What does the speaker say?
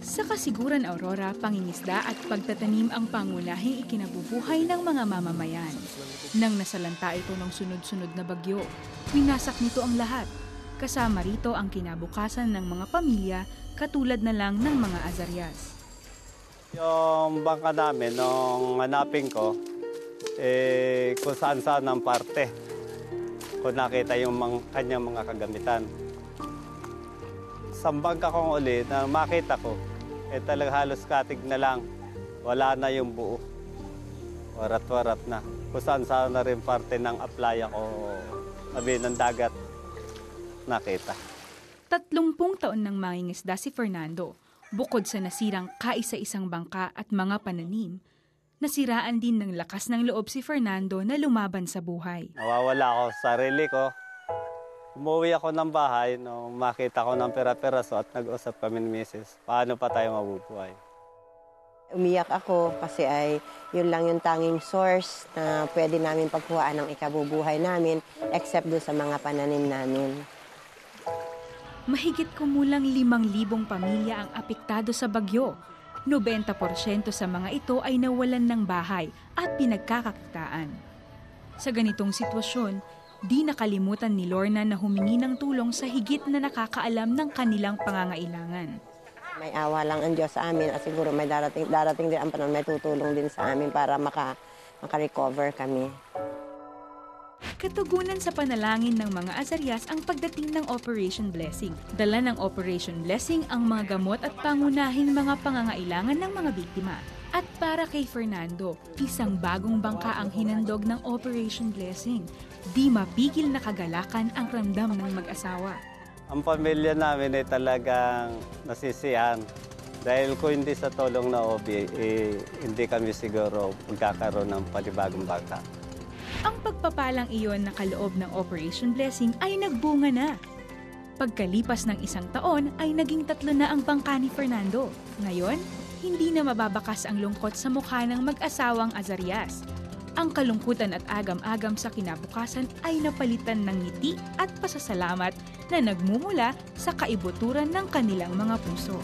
Sa kasiguran Aurora, pangingisda at pagtatanim ang pangunahing ikinabubuhay ng mga mamamayan. Nang nasalanta ito ng sunod-sunod na bagyo, winasak nito ang lahat. Kasama rito ang kinabukasan ng mga pamilya katulad na lang ng mga Azarias. Yung bangka namin, nung hanapin ko, kung saan-saan ang parte. Kung nakita yung kanyang mga kagamitan. Sa bangka kong uli na makita ko, talaga halos katig na lang. Wala na yung buo. Warat-warat na. Kung saan-saan na rin parte ng aplaya ko, sabi ng dagat, nakita. 30 taon nang mangingisda si Fernando. Bukod sa nasirang kaisa-isang bangka at mga pananim, nasiraan din ng lakas ng loob si Fernando na lumaban sa buhay. Nawawala ako sa sarili ko. Umuwi ako ng bahay nung makita ko ng pera-peraso at nag-usap kami ni Mrs. Paano pa tayo mabubuhay? Umiyak ako kasi yun lang yung tanging source na pwede namin pagkuhaan ng ikabubuhay namin except doon sa mga pananim namin. Mahigit kumulang 5,000 pamilya ang apektado sa bagyo. 90% sa mga ito ay nawalan ng bahay at pinagkakakitaan. Sa ganitong sitwasyon, di nakalimutan ni Lorna na humingi ng tulong sa higit na nakakaalam ng kanilang pangangailangan. May awa lang ang Diyos sa amin at siguro may darating din ang panahon, may tutulong din sa amin para maka-recover kami. Katugunan sa panalangin ng mga Azarias ang pagdating ng Operation Blessing. Dala ng Operation Blessing ang mga gamot at pangunahing mga pangangailangan ng mga biktima. At para kay Fernando, isang bagong bangka ang hinandog ng Operation Blessing. Di mapigil na kagalakan ang ramdam ng mag-asawa. Ang pamilya namin ay talagang nasisiyahan. Dahil kung hindi sa tulong na OB, hindi kami siguro magkakaroon ng panibagong bangka. Ang pagpapalang iyon na kaloob ng Operation Blessing ay nagbunga na. Pagkalipas ng 1 taon ay naging 3 na ang bangka ni Fernando. Ngayon, hindi na mababakas ang lungkot sa mukha ng mag-asawang Azarias. Ang kalungkutan at agam-agam sa kinabukasan ay napalitan ng ngiti at pasasalamat na nagmumula sa kaibuturan ng kanilang mga puso.